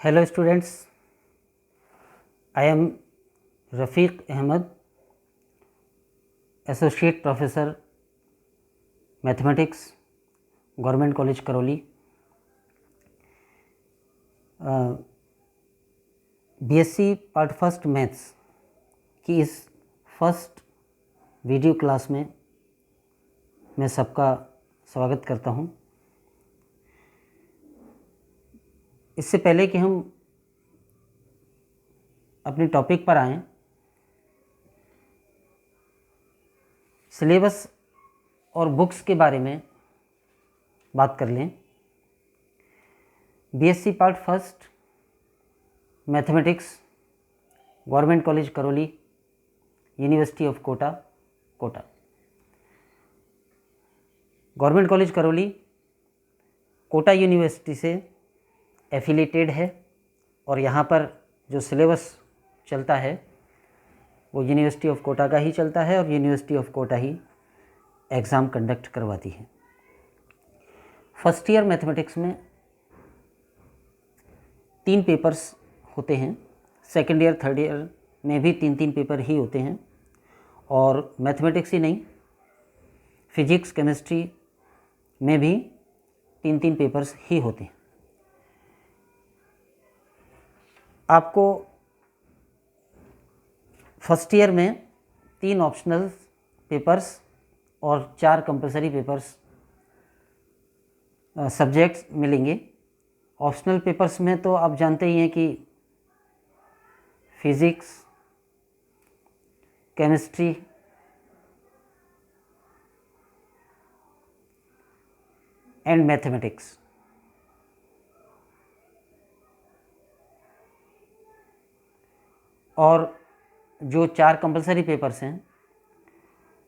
Hello students, I am Rafiq Ahmed, Associate Professor Mathematics, Government College Karoli, BSc part first maths की इस first video class में मैं सबका स्वागत करता हूं। इससे पहले कि हम अपने टॉपिक पर आएं, सिलेबस और बुक्स के बारे में बात कर लें। BSc part first mathematics, government college Karauli, university of Kota, Kota. Government college Karauli Kota university से एफिलेटेड है और यहाँ पर जो सिलेबस चलता है वो यूनिवर्सिटी ऑफ कोटा का ही चलता है और यूनिवर्सिटी ऑफ कोटा ही एग्ज़ाम कंडक्ट करवाती है। फर्स्ट ईयर मैथमेटिक्स में 3 पेपर्स होते हैं, सेकेंड ईयर थर्ड ईयर में भी 3 पेपर ही होते हैं और मैथमेटिक्स ही नहीं, फिजिक्स केमिस्ट्री में भी 3 पेपर्स ही होते हैं। आपको फर्स्ट ईयर में 3 ऑप्शनल पेपर्स और 4 कंपलसरी पेपर्स सब्जेक्ट्स मिलेंगे। ऑप्शनल पेपर्स में तो आप जानते ही हैं कि फिज़िक्स, केमिस्ट्री एंड मैथमेटिक्स। और जो 4 कंपलसरी पेपर्स हैं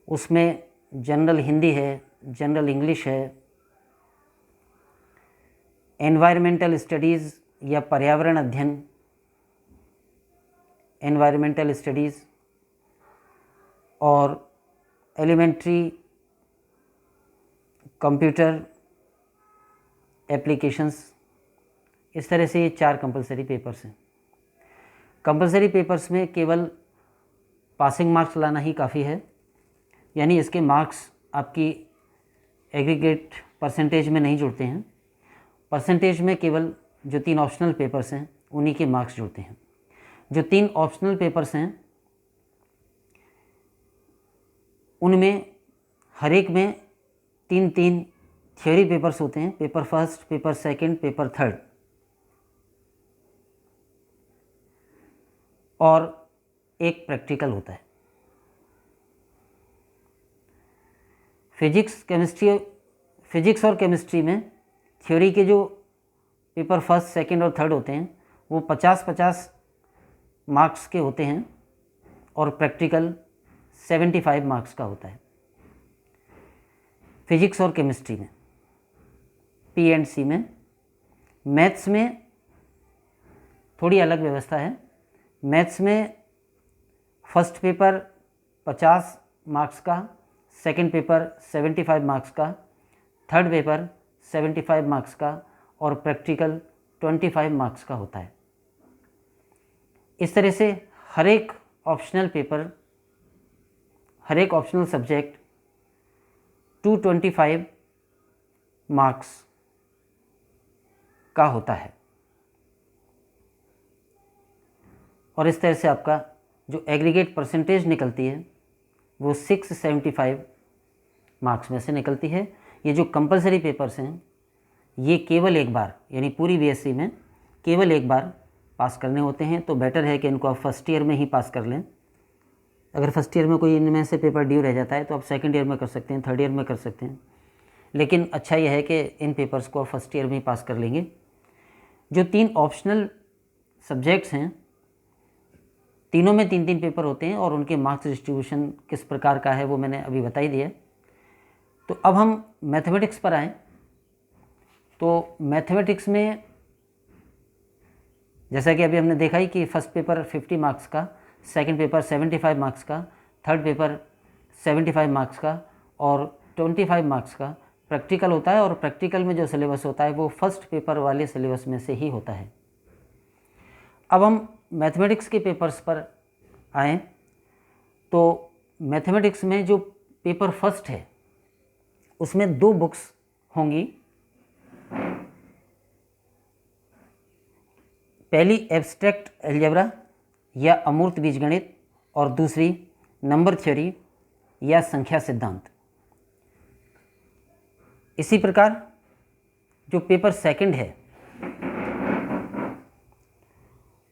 उसमें जनरल हिंदी है, जनरल इंग्लिश है, एनवायरमेंटल स्टडीज़ या पर्यावरण अध्ययन, एनवायरमेंटल स्टडीज़ और एलिमेंट्री कंप्यूटर एप्लीकेशंस। इस तरह से ये 4 कंपलसरी पेपर्स हैं। कंपलसरी पेपर्स में केवल पासिंग मार्क्स लाना ही काफ़ी है, यानी इसके मार्क्स आपकी एग्रीगेट परसेंटेज में नहीं जुड़ते हैं। परसेंटेज में केवल जो 3 ऑप्शनल पेपर्स हैं उन्हीं के मार्क्स जुड़ते हैं। जो 3 ऑप्शनल पेपर्स हैं उनमें हर एक में 3 थ्योरी पेपर्स होते हैं, paper first, paper second, paper third, और एक प्रैक्टिकल होता है। फिजिक्स और केमिस्ट्री में थ्योरी के जो पेपर फर्स्ट, सेकंड और थर्ड होते हैं वो 50-50 मार्क्स के होते हैं और प्रैक्टिकल 75 मार्क्स का होता है। फिजिक्स और केमिस्ट्री में पी एंड सी में। मैथ्स में थोड़ी अलग व्यवस्था है। मैथ्स में फर्स्ट पेपर 50 मार्क्स का, सेकंड पेपर 75 मार्क्स का, थर्ड पेपर 75 मार्क्स का और प्रैक्टिकल 25 मार्क्स का होता है। इस तरह से हर एक ऑप्शनल पेपर, हर एक ऑप्शनल सब्जेक्ट 225 मार्क्स का होता है और इस तरह से आपका जो एग्रीगेट परसेंटेज निकलती है वो 675 मार्क्स में से निकलती है। ये जो कंपलसरी पेपर्स हैं ये केवल एक बार, यानी पूरी बीएससी में केवल एक बार पास करने होते हैं, तो बेटर है कि इनको आप फर्स्ट ईयर में ही पास कर लें। अगर फर्स्ट ईयर में कोई इनमें से पेपर ड्यू रह जाता है तो आप सेकंड ईयर में कर सकते हैं, थर्ड ईयर में कर सकते हैं, लेकिन अच्छा यह है कि इन पेपर्स को आप फर्स्ट ईयर में ही पास कर लेंगे। जो 3 ऑप्शनल सब्जेक्ट्स हैं तीनों में 3 पेपर होते हैं और उनके मार्क्स डिस्ट्रीब्यूशन किस प्रकार का है वो मैंने अभी बता ही दिया। तो अब हम मैथमेटिक्स पर आएँ तो मैथमेटिक्स में जैसा कि अभी हमने देखा ही कि फर्स्ट पेपर 50 मार्क्स का, सेकंड पेपर 75 मार्क्स का, थर्ड पेपर 75 मार्क्स का और 25 मार्क्स का प्रैक्टिकल होता है। और प्रैक्टिकल में जो सिलेबस होता है वो फर्स्ट पेपर वाले सिलेबस में से ही होता है। अब हम मैथमेटिक्स के पेपर्स पर आएँ तो मैथमेटिक्स में जो पेपर फर्स्ट है उसमें 2 बुक्स होंगी। पहली एब्स्ट्रैक्ट अलजेब्रा या अमूर्त बीजगणित और दूसरी नंबर थ्योरी या संख्या सिद्धांत। इसी प्रकार जो पेपर सेकंड है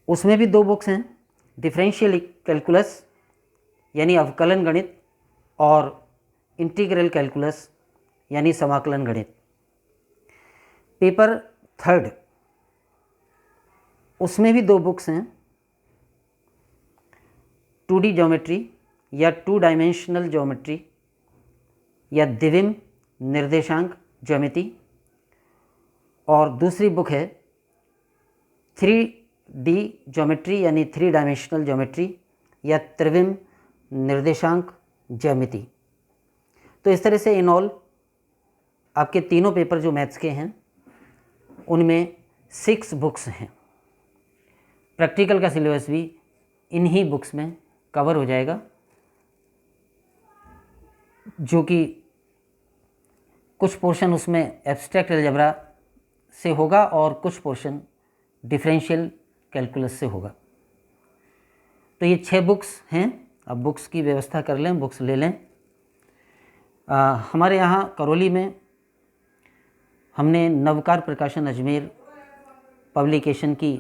उसमें भी 2 बुक्स हैं, डिफरेंशियल कैलकुलस यानी अवकलन गणित और इंटीग्रल कैलकुलस यानी समाकलन गणित। पेपर थर्ड उसमें भी 2 बुक्स हैं, 2D ज्योमेट्री या 2 डायमेंशनल ज्योमेट्री या द्विविम निर्देशांक ज्योमेट्री, और दूसरी बुक है 3D ज्योमेट्री यानी 3 डायमेंशनल ज्योमेट्री या त्रिविम निर्देशांक ज्योमेट्री। तो इस तरह से इन ऑल आपके तीनों पेपर जो मैथ्स के हैं उनमें 6 बुक्स हैं। प्रैक्टिकल का सिलेबस भी इन्हीं बुक्स में कवर हो जाएगा, जो कि कुछ पोर्शन उसमें एब्स्ट्रैक्ट अलजेब्रा से होगा और कुछ पोर्शन डिफरेंशियल कैलकुलस से होगा। तो ये 6 बुक्स हैं। अब बुक्स की व्यवस्था कर लें, बुक्स ले लें। हमारे यहाँ करौली में हमने नवकार प्रकाशन अजमेर पब्लिकेशन की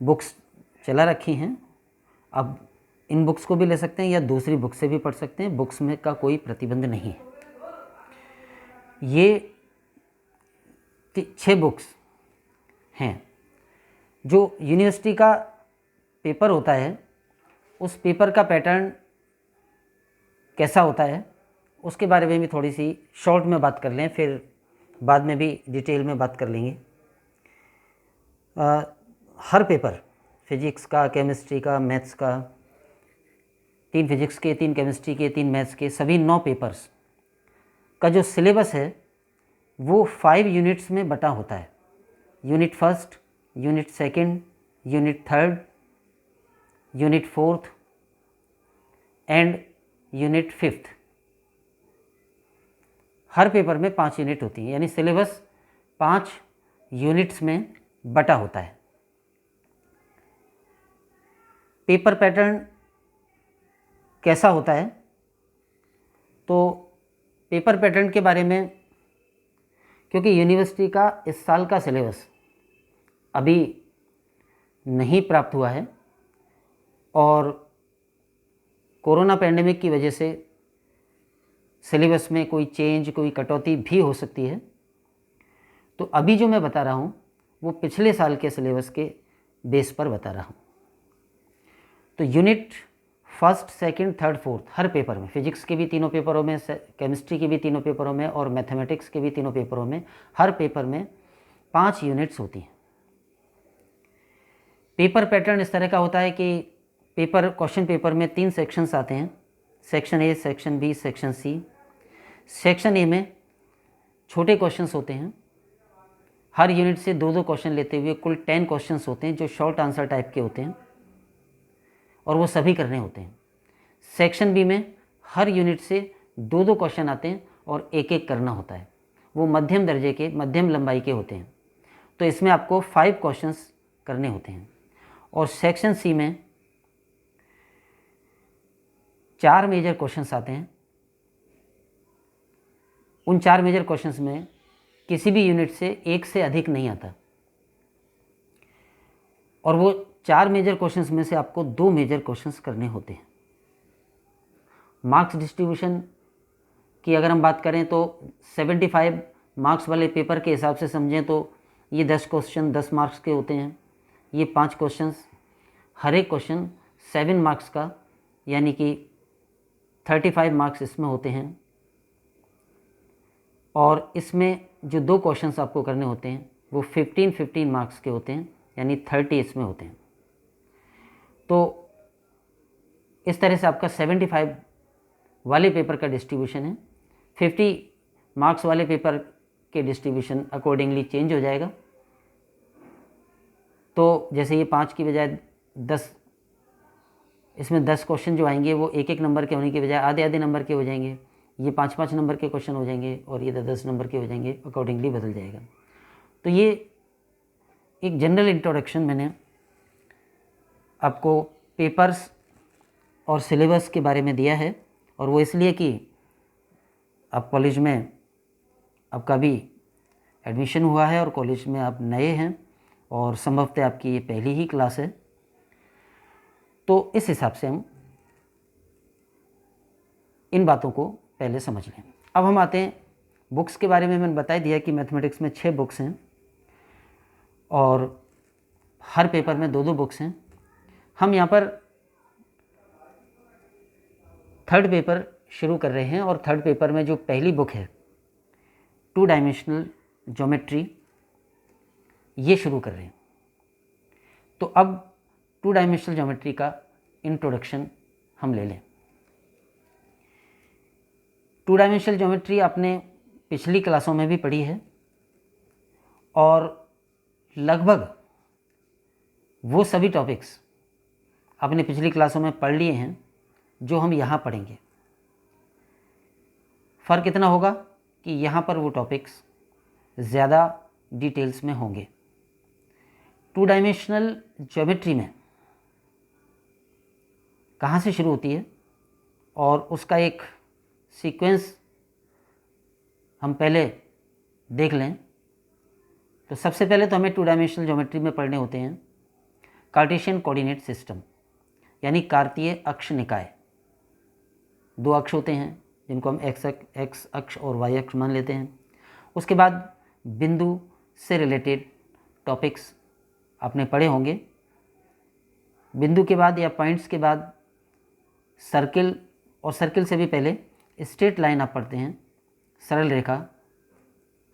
बुक्स चला रखी हैं। अब इन बुक्स को भी ले सकते हैं या दूसरी बुक से भी पढ़ सकते हैं, बुक्स में का कोई प्रतिबंध नहीं है। ये 6 बुक्स हैं। जो यूनिवर्सिटी का पेपर होता है उस पेपर का पैटर्न कैसा होता है उसके बारे में भी थोड़ी सी शॉर्ट में बात कर लें, फिर बाद में भी डिटेल में बात कर लेंगे। हर पेपर फिजिक्स का, केमिस्ट्री का, मैथ्स का, 3 फिजिक्स के, 3 केमिस्ट्री के, 3 मैथ्स के, सभी 9 पेपर्स का जो सिलेबस है वो 5 यूनिट्स में बटा होता है। Unit first, unit second, unit third, unit fourth and unit fifth. Her paper में 5 यूनिट होती हैं, यानी सिलेबस 5 यूनिट्स में बटा होता है। पेपर पैटर्न कैसा होता है, तो पेपर पैटर्न के बारे में, क्योंकि यूनिवर्सिटी का इस साल का सिलेबस अभी नहीं प्राप्त हुआ है और कोरोना पैंडेमिक की वजह से सिलेबस में कोई चेंज, कोई कटौती भी हो सकती है, तो अभी जो मैं बता रहा हूँ वो पिछले साल के सिलेबस के बेस पर बता रहा हूँ। तो unit first, second, third, fourth हर पेपर में, फिजिक्स के भी तीनों पेपरों में, केमिस्ट्री के भी तीनों पेपरों में और मैथमेटिक्स के भी तीनों पेपरों में, हर पेपर में 5 यूनिट्स होती हैं। पेपर पैटर्न इस तरह का होता है कि क्वेश्चन पेपर में 3 सेक्शंस आते हैं, section A, section B, section C. Section A में छोटे क्वेश्चंस होते हैं, हर यूनिट से 2-2 क्वेश्चन लेते हुए कुल 10 क्वेश्चंस होते हैं जो शॉर्ट आंसर टाइप के होते हैं और वो सभी करने होते हैं। सेक्शन बी में हर यूनिट से 2-2 क्वेश्चन आते हैं और एक एक करना होता है, वो मध्यम दर्जे के, मध्यम लंबाई के होते हैं, तो इसमें आपको 5 क्वेश्चंस करने होते हैं। और सेक्शन सी में 4 मेजर क्वेश्चंस आते हैं। उन 4 मेजर क्वेश्चंस में किसी भी यूनिट से एक से अधिक नहीं आता और वो 4 मेजर क्वेश्चंस में से आपको 2 मेजर क्वेश्चंस करने होते हैं। मार्क्स डिस्ट्रीब्यूशन की अगर हम बात करें तो 75 मार्क्स वाले पेपर के हिसाब से समझें तो ये 10 क्वेश्चन 10 मार्क्स के होते हैं। ये 5 क्वेश्चंस, हर एक क्वेश्चन 7 मार्क्स का, यानी कि 35 मार्क्स इसमें होते हैं। और इसमें जो 2 क्वेश्चंस आपको करने होते हैं वो 15 मार्क्स के होते हैं, यानी 30 इसमें होते हैं। तो इस तरह से आपका 75 वाले पेपर का डिस्ट्रीब्यूशन है। 50 मार्क्स वाले पेपर के डिस्ट्रीब्यूशन अकॉर्डिंगली चेंज हो जाएगा। तो जैसे ये 5 की बजाय 10, इसमें 10 क्वेश्चन जो आएंगे वो एक एक नंबर के होने के बजाय आधे आधे नंबर के हो जाएंगे। ये 5-5 नंबर के क्वेश्चन हो जाएंगे और ये 10 नंबर के हो जाएंगे, अकॉर्डिंगली बदल जाएगा। तो ये एक जनरल इंट्रोडक्शन मैंने आपको पेपर्स और सिलेबस के बारे में दिया है, और वो इसलिए कि आप कॉलेज में आपका भी एडमिशन हुआ है और कॉलेज में आप नए हैं और संभवतः आपकी ये पहली ही क्लास है, तो इस हिसाब से हम इन बातों को पहले समझ लें। अब हम आते हैं बुक्स के बारे में। मैंने बता दिया कि मैथमेटिक्स में 6 बुक्स हैं और हर पेपर में 2-2 बुक्स हैं। हम यहाँ पर थर्ड पेपर शुरू कर रहे हैं और थर्ड पेपर में जो पहली बुक है 2 डायमेंशनल ज्योमेट्री, ये शुरू कर रहे हैं। तो अब 2 डायमेंशनल ज्योमेट्री का इंट्रोडक्शन हम ले लें। 2 डायमेंशनल ज्योमेट्री आपने पिछली क्लासों में भी पढ़ी है और लगभग वो सभी टॉपिक्स आपने पिछली क्लासों में पढ़ लिए हैं जो हम यहाँ पढ़ेंगे। फ़र्क इतना होगा कि यहाँ पर वो टॉपिक्स ज़्यादा डिटेल्स में होंगे। 2 डायमेंशनल ज्योमेट्री में कहाँ से शुरू होती है और उसका एक सीक्वेंस हम पहले देख लें। तो सबसे पहले तो हमें 2 डायमेंशनल ज्योमेट्री में पढ़ने होते हैं कार्टेशियन कोऑर्डिनेट सिस्टम, यानी कार्तीय अक्ष निकाय। 2 अक्ष होते हैं जिनको हम एक्स अक्ष और वाई अक्ष मान लेते हैं। उसके बाद बिंदु से रिलेटेड टॉपिक्स आपने पढ़े होंगे। बिंदु के बाद या पॉइंट्स के बाद सर्किल, और सर्किल से भी पहले स्ट्रेट लाइन आप पढ़ते हैं, सरल रेखा।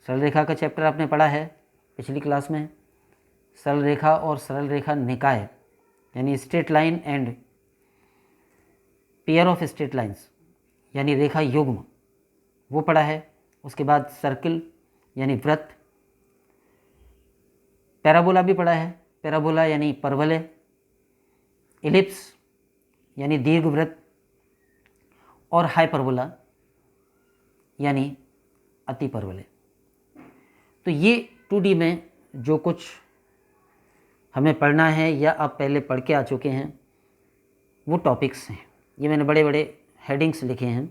सरल रेखा का चैप्टर आपने पढ़ा है पिछली क्लास में। सरल रेखा और सरल रेखा निकाय यानी straight line and pair of straight lines यानी रेखा युग्म, वो पढ़ा है। उसके बाद सर्किल यानी वृत्त, पैराबोला भी पढ़ा है, पैराबोला यानी परवलय, इलिप्स यानी दीर्घवृत्त, और हाइपरबोला यानी अतिपरवलय। तो ये 2D में जो कुछ हमें पढ़ना है या आप पहले पढ़ के आ चुके हैं वो टॉपिक्स हैं। ये मैंने बड़े बड़े हेडिंग्स लिखे हैं।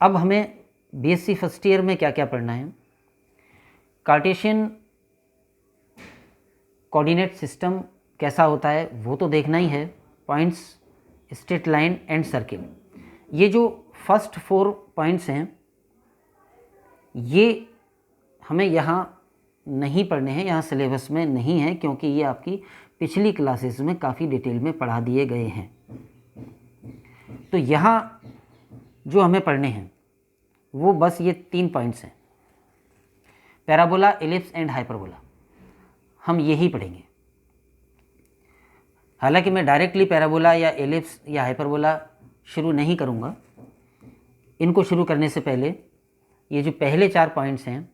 अब हमें बीएससी फर्स्ट ईयर में क्या क्या पढ़ना है। कार्टेशियन कोऑर्डिनेट सिस्टम कैसा होता है वो तो देखना ही है, points, straight line and circle. ये जो फर्स्ट 4 पॉइंट्स हैं ये हमें यहाँ नहीं पढ़ने हैं, यहाँ सिलेबस में नहीं है, क्योंकि ये आपकी पिछली क्लासेस में काफ़ी डिटेल में पढ़ा दिए गए हैं। तो यहाँ जो हमें पढ़ने हैं वो बस ये 3 पॉइंट्स हैं, पैराबोला, इलिप्स एंड हाइपरबोला। हम यही पढ़ेंगे। हालांकि मैं डायरेक्टली पैराबोला या इलिप्स या हाइपरबोला शुरू नहीं करूँगा। इनको शुरू करने से पहले ये जो पहले 4 पॉइंट्स हैं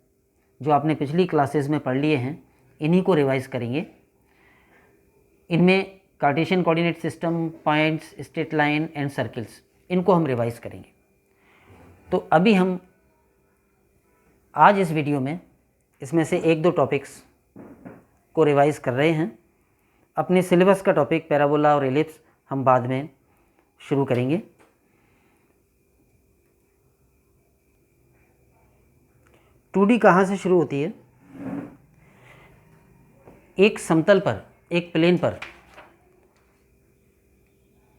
जो आपने पिछली क्लासेस में पढ़ लिए हैं, इन्हीं को रिवाइज करेंगे। इनमें Cartesian coordinate system, points, straight line and circles, इनको हम रिवाइज करेंगे। तो अभी हम आज इस वीडियो में इसमें से 1-2 टॉपिक्स को रिवाइज कर रहे हैं। अपने सिलेबस का टॉपिक पैराबोला और इलिप्स हम बाद में शुरू करेंगे। टू डी कहाँ से शुरू होती है? एक समतल पर, एक प्लेन पर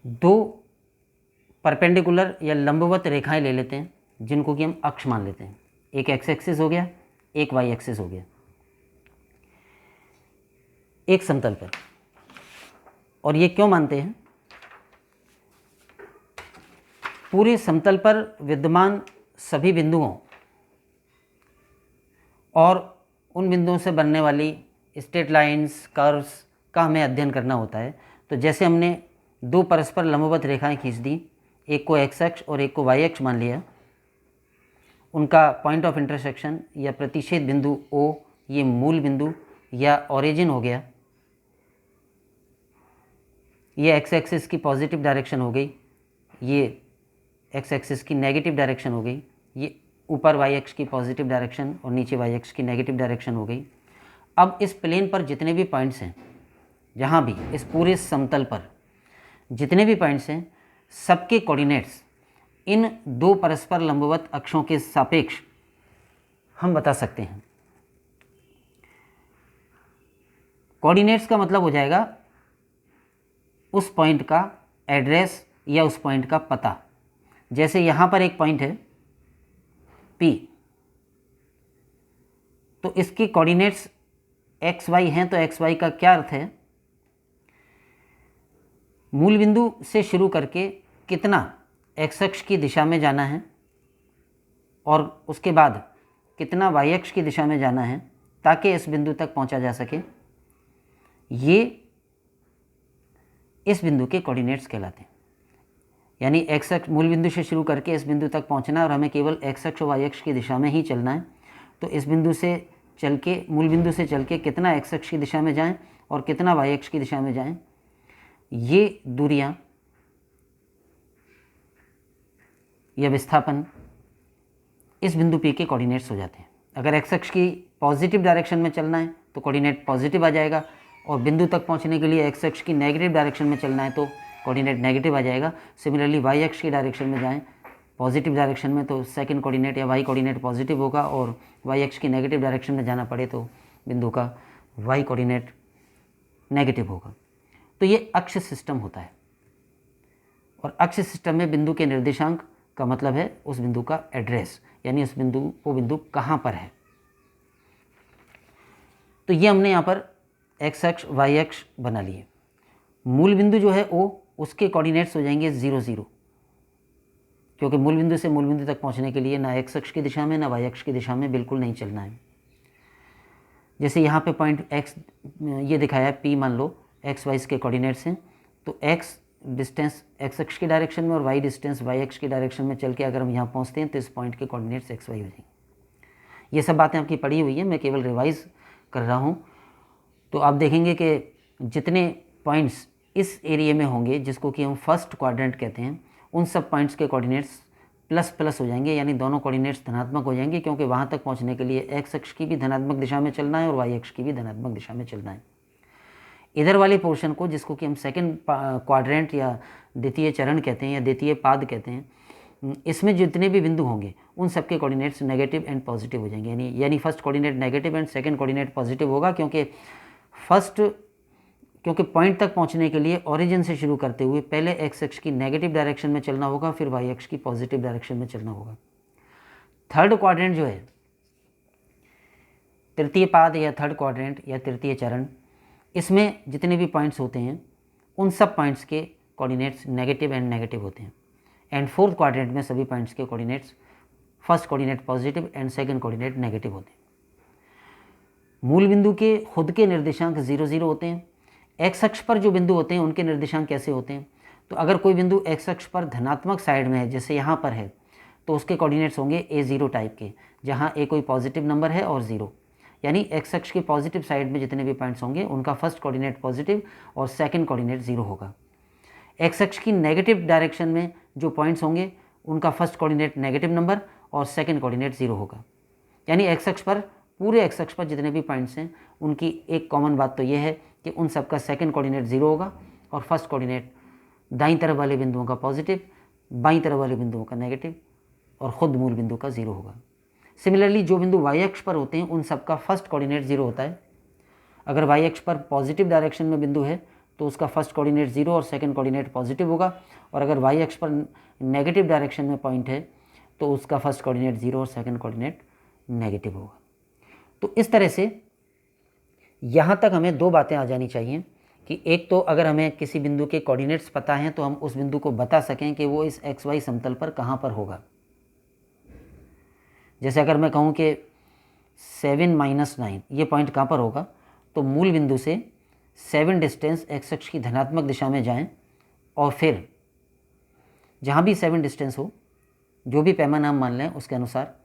2 परपेंडिकुलर या लंबवत रेखाएं ले लेते हैं जिनको कि हम अक्ष मान लेते हैं। एक एक्स एक्सिस हो गया, एक वाई एक्सिस हो गया, एक समतल पर। और ये क्यों मानते हैं? पूरे समतल पर विद्यमान सभी बिंदुओं और उन बिंदुओं से बनने वाली स्ट्रेट लाइंस, कर्व्स का हमें अध्ययन करना होता है। तो जैसे हमने 2 परस्पर लंबवत रेखाएं खींच दी, एक को एक्स अक्ष और एक को वाई अक्ष मान लिया, उनका पॉइंट ऑफ इंटरसेक्शन या प्रतिच्छेद बिंदु O, ये मूल बिंदु या ओरिजिन हो गया, ये एक्स एक्सिस की पॉजिटिव डायरेक्शन हो गई, ये एक्स एक्सिस की नेगेटिव डायरेक्शन हो गई, ये ऊपर वाई एक्स की पॉजिटिव डायरेक्शन और नीचे वाई एक्स की नेगेटिव डायरेक्शन हो गई। अब इस प्लेन पर जितने भी पॉइंट्स हैं, जहाँ भी इस पूरे समतल पर जितने भी पॉइंट्स हैं, सबके कोऑर्डिनेट्स इन दो परस्पर लंबवत अक्षों के सापेक्ष हम बता सकते हैं। कोऑर्डिनेट्स का मतलब हो जाएगा उस पॉइंट का एड्रेस या उस पॉइंट का पता। जैसे यहाँ पर एक पॉइंट है P, तो इसके कोऑर्डिनेट्स एक्स वाई हैं, तो एक्स वाई का क्या अर्थ है, मूल बिंदु से शुरू करके कितना एक्स अक्ष की दिशा में जाना है और उसके बाद कितना वाई अक्ष की दिशा में जाना है ताकि इस बिंदु तक पहुंचा जा सके, ये इस बिंदु के कोऑर्डिनेट्स कहलाते हैं। यानी एक्स अक्ष मूल बिंदु से शुरू करके इस बिंदु तक पहुंचना है और हमें केवल एक्स अक्ष और वाई अक्ष की दिशा में ही चलना है। तो इस बिंदु से चल के, मूल बिंदु से चल के कितना एक्स अक्ष की दिशा में जाएं और कितना वाई अक्ष की दिशा में जाएं, ये दूरियां या विस्थापन इस बिंदु P के कोऑर्डिनेट्स हो जाते हैं। अगर एक्स अक्ष की पॉजिटिव डायरेक्शन में चलना है तो कोऑर्डिनेट पॉजिटिव आ जाएगा, और बिंदु तक पहुंचने के लिए एक्स अक्ष की नेगेटिव डायरेक्शन में चलना है तो कोऑर्डिनेट नेगेटिव आ जाएगा। सिमिलरली वाई अक्ष की डायरेक्शन में जाएं पॉजिटिव डायरेक्शन में तो सेकंड कोऑर्डिनेट या वाई कोऑर्डिनेट पॉजिटिव होगा, और वाई अक्ष की नेगेटिव डायरेक्शन में जाना पड़े तो बिंदु का वाई कोऑर्डिनेट नेगेटिव होगा। तो ये अक्ष सिस्टम होता है, और अक्ष सिस्टम में बिंदु के निर्देशांक का मतलब है उस बिंदु का एड्रेस, यानी उस बिंदु वो बिंदु कहाँ पर है। तो ये हमने यहाँ पर एक्स अक्ष वाई अक्ष बना लिए। मूल बिंदु जो है O, उसके कोऑर्डिनेट्स हो जाएंगे 0 0, क्योंकि मूल बिंदु से मूल बिंदु तक पहुँचने के लिए ना एक्स अक्ष की दिशा में ना वाई अक्ष की दिशा में बिल्कुल नहीं चलना है। जैसे यहाँ पे पॉइंट x ये दिखाया है P, मान लो एक्स वाई के कोऑर्डिनेट्स हैं, तो x डिस्टेंस एक्स अक्ष की डायरेक्शन में और y डिस्टेंस वाई अक्ष की डायरेक्शन में चल के अगर हम यहाँ पहुँचते हैं तो इस पॉइंट के कोऑर्डिनेट्स एक्स वाई हो जाएंगे। ये सब बातें आपकी पढ़ी हुई है, मैं केवल रिवाइज कर रहा हूँ। तो आप देखेंगे कि जितने पॉइंट्स इस एरिया में होंगे जिसको कि हम फर्स्ट क्वाड्रेंट कहते हैं, उन सब पॉइंट्स के कोऑर्डिनेट्स प्लस प्लस हो जाएंगे, यानी दोनों कोऑर्डिनेट्स धनात्मक हो जाएंगे, क्योंकि वहाँ तक पहुँचने के लिए एक्स अक्ष की भी धनात्मक दिशा में चलना है और वाई अक्ष की भी धनात्मक दिशा में चलना है। इधर वाले पोर्शन को, जिसको कि हम सेकंड क्वाड्रेंट या द्वितीय चरण कहते हैं या द्वितीय पाद कहते हैं, इसमें जितने भी बिंदु होंगे उन सबके कोऑर्डिनेट्स नेगेटिव एंड पॉजिटिव हो जाएंगे। यानी first coordinate negative and second coordinate positive होगा, क्योंकि पॉइंट तक पहुंचने के लिए ओरिजिन से शुरू करते हुए पहले एक्स अक्ष की नेगेटिव डायरेक्शन में चलना होगा, फिर वाई अक्ष की पॉजिटिव डायरेक्शन में चलना होगा। थर्ड क्वाड्रेंट जो है, तृतीय पाद या थर्ड क्वाड्रेंट या तृतीय चरण, इसमें जितने भी पॉइंट्स होते हैं उन सब पॉइंट्स के कोऑर्डिनेट्स नेगेटिव एंड नेगेटिव होते हैं। एंड फोर्थ क्वाड्रेंट में सभी पॉइंट्स के coordinates, first coordinate positive and second coordinate negative होते हैं। मूल बिंदु के खुद के निर्देशांक 0 0 होते हैं। एक्स अक्ष पर जो बिंदु होते हैं उनके निर्देशांक कैसे होते हैं, तो अगर कोई बिंदु एक्स अक्ष पर धनात्मक साइड में है, जैसे यहाँ पर है, तो उसके कोऑर्डिनेट्स होंगे A0 टाइप के, जहाँ A कोई पॉजिटिव नंबर है और 0, यानी एक्स अक्ष के पॉजिटिव साइड में जितने भी पॉइंट्स होंगे उनका फर्स्ट कोऑर्डिनेट पॉजिटिव और सेकंड कोऑर्डिनेट 0 होगा। एक्स अक्ष की नेगेटिव डायरेक्शन में जो पॉइंट्स होंगे उनका फर्स्ट कोऑर्डिनेट नेगेटिव नंबर और सेकंड कोऑर्डिनेट 0 होगा। यानी एक्स अक्ष पर, पूरे एक्स अक्ष पर जितने भी पॉइंट्स हैं उनकी एक कॉमन बात तो ये है कि उन सब का सेकंड कोऑर्डिनेट 0 होगा और फर्स्ट कोऑर्डिनेट दाईं तरफ वाले बिंदुओं का पॉजिटिव, बाईं तरफ वाले बिंदुओं का नेगेटिव और ख़ुद मूल बिंदु का 0 होगा। सिमिलरली जो बिंदु वाई अक्ष पर होते हैं उन सब का फर्स्ट कोऑर्डिनेट 0 होता है। अगर वाई अक्ष पर पॉजिटिव डायरेक्शन में बिंदु है तो उसका फर्स्ट कोऑर्डिनेट 0 और सेकंड कोऑर्डिनेट पॉजिटिव होगा, और अगर वाई अक्ष पर नेगेटिव डायरेक्शन में पॉइंट है तो उसका फर्स्ट कोऑर्डिनेट 0 और सेकंड कोऑर्डिनेट नेगेटिव होगा। तो इस तरह से यहाँ तक हमें दो बातें आ जानी चाहिए कि एक तो अगर हमें किसी बिंदु के कोऑर्डिनेट्स पता हैं तो हम उस बिंदु को बता सकें कि वो इस एक्स वाई समतल पर कहाँ पर होगा। जैसे अगर मैं कहूँ कि 7 - 9 ये पॉइंट कहाँ पर होगा, तो मूल बिंदु से 7 डिस्टेंस एक्स अक्ष की धनात्मक दिशा में जाएं और फिर जहाँ भी 7 डिस्टेंस हो, जो भी पैमाना हम मान लें उसके अनुसार,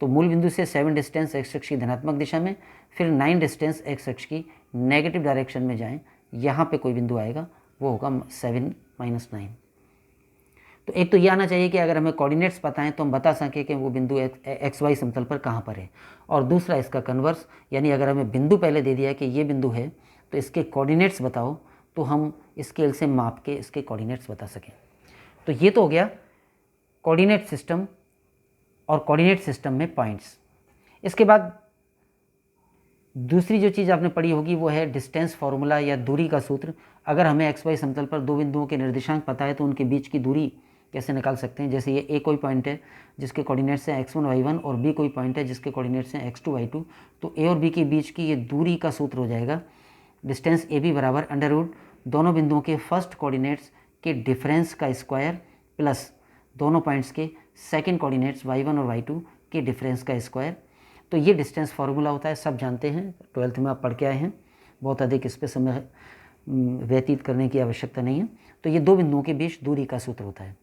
तो मूल बिंदु से 7 डिस्टेंस एक्स अक्ष की धनात्मक दिशा में, फिर 9 डिस्टेंस एक्स अक्ष की नेगेटिव डायरेक्शन में जाएं, यहाँ पे कोई बिंदु आएगा, वो होगा 7 - 9। तो एक तो ये आना चाहिए कि अगर हमें कोऑर्डिनेट्स पता हैं तो हम बता सकें कि वो बिंदु एक्स वाई समतल पर कहाँ पर है। और दूसरा इसका कन्वर्स, यानी अगर हमें बिंदु पहले दे दिया है कि ये बिंदु है तो इसके कोऑर्डिनेट्स बताओ, तो हम स्केल से माप के इसके कोऑर्डिनेट्स बता सकें। तो ये तो हो गया कोऑर्डिनेट सिस्टम और कोऑर्डिनेट सिस्टम में पॉइंट्स। इसके बाद दूसरी जो चीज़ आपने पढ़ी होगी वो है डिस्टेंस फार्मूला या दूरी का सूत्र। अगर हमें एक्स वाई समतल पर दो बिंदुओं के निर्देशांक पता है तो उनके बीच की दूरी कैसे निकाल सकते हैं। जैसे ये ए कोई पॉइंट है जिसके कोऑर्डिनेट्स हैं x1 y1 और बी कोई पॉइंट है जिसके कोऑर्डिनेट्स हैं x2 y2, तो ए और बी के बीच की ये दूरी का सूत्र हो जाएगा डिस्टेंस ए बी बराबर अंडर रूट दोनों बिंदुओं के फर्स्ट कोऑर्डिनेट्स के डिफरेंस का स्क्वायर प्लस दोनों पॉइंट्स के सेकंड कोऑर्डिनेट्स y1 और y2 के डिफरेंस का स्क्वायर। तो ये डिस्टेंस फार्मूला होता है, सब जानते हैं, 12th में आप पढ़ के आए हैं, बहुत अधिक इस पर समय व्यतीत करने की आवश्यकता नहीं है। तो ये दो बिंदुओं के बीच दूरी का सूत्र होता है।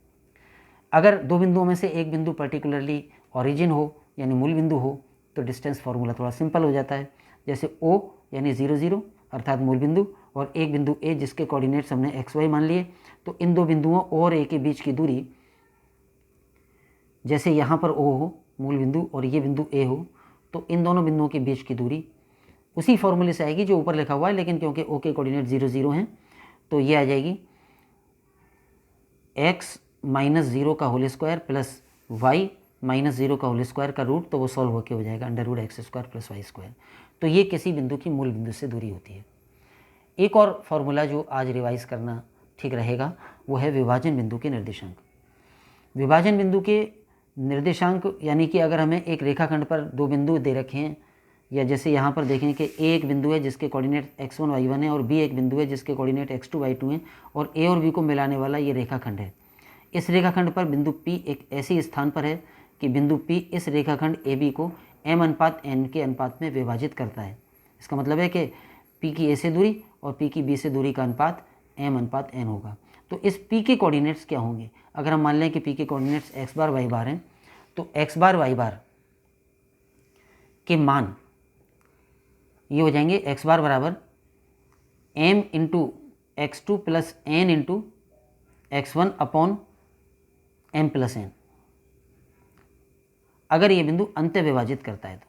अगर दो बिंदुओं में से एक बिंदु पर्टिकुलरली ओरिजिन हो यानी मूल बिंदु हो तो डिस्टेंस फार्मूला थोड़ा सिंपल हो जाता है। जैसे O यानी 0 0 अर्थात मूल बिंदु और एक बिंदु A जिसके कोऑर्डिनेट्स हमने एक्स वाई मान लिए, तो इन दो बिंदुओं O और A के बीच की दूरी, जैसे यहाँ पर O हो मूल बिंदु और ये बिंदु A हो, तो इन दोनों बिंदुओं के बीच की दूरी उसी फॉर्मूले से आएगी जो ऊपर लिखा हुआ है, लेकिन क्योंकि O के कोऑर्डिनेट 0 0 हैं तो ये आ जाएगी x - 0 का होल स्क्वायर प्लस y - 0 का होल स्क्वायर का रूट, तो वो सॉल्व होकर हो जाएगा under root x square plus y square. तो ये किसी बिंदु की मूल बिंदु से दूरी होती है। एक और फॉर्मूला जो आज रिवाइज करना ठीक रहेगा वो है विभाजन बिंदु के निर्देशांक। विभाजन बिंदु के निर्देशांक यानी कि अगर हमें एक रेखाखंड पर दो बिंदु दे रखे हैं, या जैसे यहाँ पर देखें कि ए एक बिंदु है जिसके कोऑर्डिनेट x1 y1 है और बी एक बिंदु है जिसके कोऑर्डिनेट x2 y2 हैं, और ए और बी को मिलाने वाला ये रेखाखंड है। इस रेखाखंड पर बिंदु P एक ऐसी स्थान पर है कि बिंदु P इस रेखाखंड AB को m/n के अनुपात में विभाजित करता है। इसका मतलब है कि P की A से दूरी और P की B से दूरी का अनुपात m/n होगा। तो इस P के कोऑर्डिनेट्स क्या होंगे? अगर हम मान लें कि P के कोऑर्डिनेट्स x बार y बार हैं, तो x बार y बार के मान ये हो जाएंगे x बार बराबर m into x2 plus n into x1 upon m plus n, अगर ये बिंदु अंत्य विभाजित करता है तो।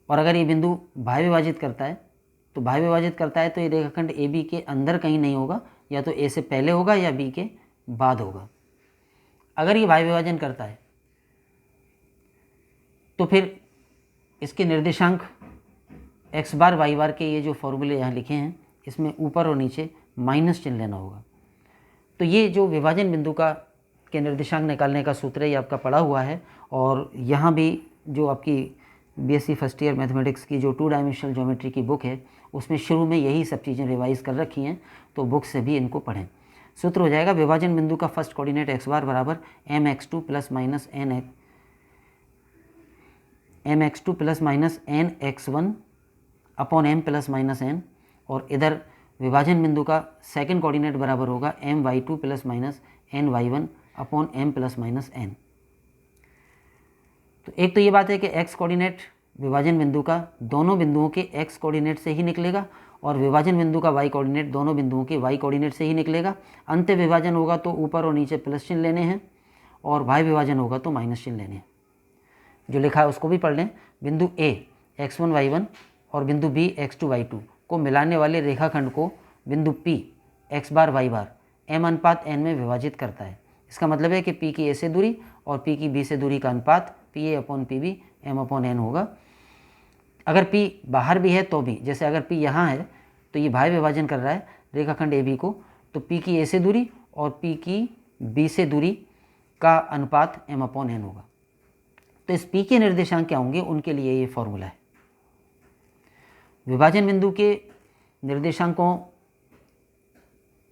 और अगर ये बिंदु बाह्य विभाजित करता है तो बाह्य विभाजित करता है तो ये रेखाखंड ए बी के अंदर कहीं नहीं होगा, या तो ए से पहले होगा या बी के बाद होगा। अगर ये बाह्य विभाजन करता है तो फिर इसके निर्देशांक x बार y बार के ये जो फॉर्मूले यहाँ लिखे हैं इसमें ऊपर और नीचे माइनस चिन्ह लेना होगा। तो ये जो विभाजन बिंदु का के निर्देशांक निकालने का सूत्र है ये आपका पढ़ा हुआ है, और यहाँ भी जो आपकी BSc फर्स्ट ईयर मैथमेटिक्स की जो 2 डायमेंशनल ज्योमेट्री की बुक है उसमें शुरू में यही सब चीज़ें रिवाइज कर रखी हैं, तो बुक से भी इनको पढ़ें। सूत्र हो जाएगा विभाजन बिंदु का फर्स्ट कोऑर्डिनेट x बार बराबर mx2 plus minus nx1 upon m plus minus n, और इधर विभाजन बिंदु का सेकंड कोऑर्डिनेट बराबर होगा my2 plus minus ny1 upon m plus minus n। तो एक तो ये बात है कि x कोऑर्डिनेट विभाजन बिंदु का दोनों बिंदुओं के x कोऑर्डिनेट से ही निकलेगा, और विभाजन बिंदु का y कोऑर्डिनेट दोनों बिंदुओं के y कोऑर्डिनेट से ही निकलेगा। अंत्य विभाजन होगा तो ऊपर और नीचे प्लस चिन्ह लेने हैं, और बाह्य विभाजन होगा तो माइनस चिन्ह लेने हैं। जो लिखा है उसको भी पढ़ लें। बिंदु A x1 y1 और बिंदु B x2 y2 को मिलाने वाले रेखाखंड को बिंदु P x बार y बार m/n में विभाजित करता है। इसका मतलब है कि P की A से दूरी और P की B से दूरी का अनुपात PA अपॉन PB m/n होगा। अगर P बाहर भी है तो भी, जैसे अगर P यहाँ है तो ये बाह्य विभाजन कर रहा है रेखाखंड AB को, तो P की A से दूरी और P की B से दूरी का अनुपात m/n होगा। तो इस P के निर्देशांक क्या होंगे उनके लिए ये फॉर्मूला है। विभाजन बिंदु के निर्देशांकों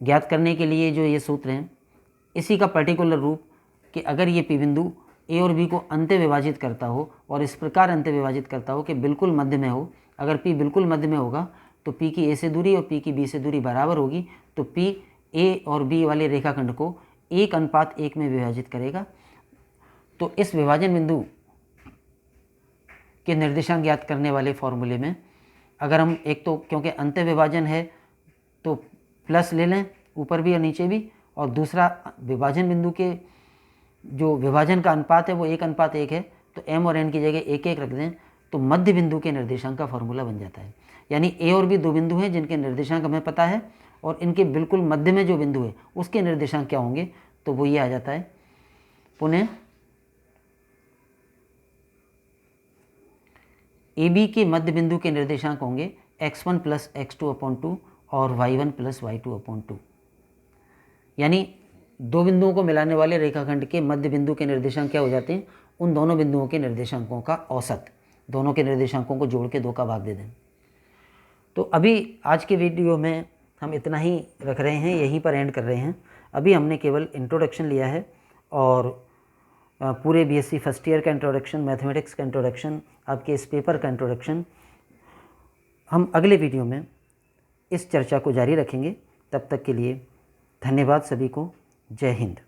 ज्ञात करने के लिए जो ये सूत्र हैं इसी का पर्टिकुलर रूप कि अगर ये P बिंदु A और B को अंत्य विभाजित करता हो, और इस प्रकार अंत्य विभाजित करता हो कि बिल्कुल मध्य में हो। अगर P बिल्कुल मध्य में होगा तो P की A से दूरी और P की B से दूरी बराबर होगी, तो P A और B वाले रेखाखंड को 1:1 में विभाजित करेगा। तो इस विभाजन बिंदु के निर्देशांक ज्ञात करने वाले फॉर्मूले में अगर हम एक तो क्योंकि अंत्य विभाजन है तो प्लस ले लें ऊपर भी और नीचे भी, और दूसरा विभाजन बिंदु के जो विभाजन का अनुपात है वो 1:1 है, तो m और n की जगह 1:1 रख दें तो मध्य बिंदु के निर्देशांक का फॉर्मूला बन जाता है। यानी a और b दो बिंदु हैं जिनके निर्देशांक हमें पता है, और इनके बिल्कुल मध्य में जो बिंदु है उसके निर्देशांक क्या होंगे, तो वो ये आ जाता है। पुनः ए बी के मध्य बिंदु के निर्देशांक होंगे x1 + x2/2 और y1 + y2/2। यानी दो बिंदुओं को मिलाने वाले रेखाखंड के मध्य बिंदु के निर्देशांक क्या हो जाते हैं, उन दोनों बिंदुओं के निर्देशांकों का औसत, दोनों के निर्देशांकों को जोड़ के 2 का भाग दे दें। तो अभी आज के वीडियो में हम इतना ही रख रहे हैं, यहीं पर एंड कर रहे हैं। अभी हमने केवल इंट्रोडक्शन लिया है और पूरे बीएससी फर्स्ट ईयर का इंट्रोडक्शन, मैथमेटिक्स का इंट्रोडक्शन, आपके इस पेपर का इंट्रोडक्शन। हम अगले वीडियो में इस चर्चा को जारी रखेंगे। तब तक के लिए धन्यवाद सभी को। जय हिंद।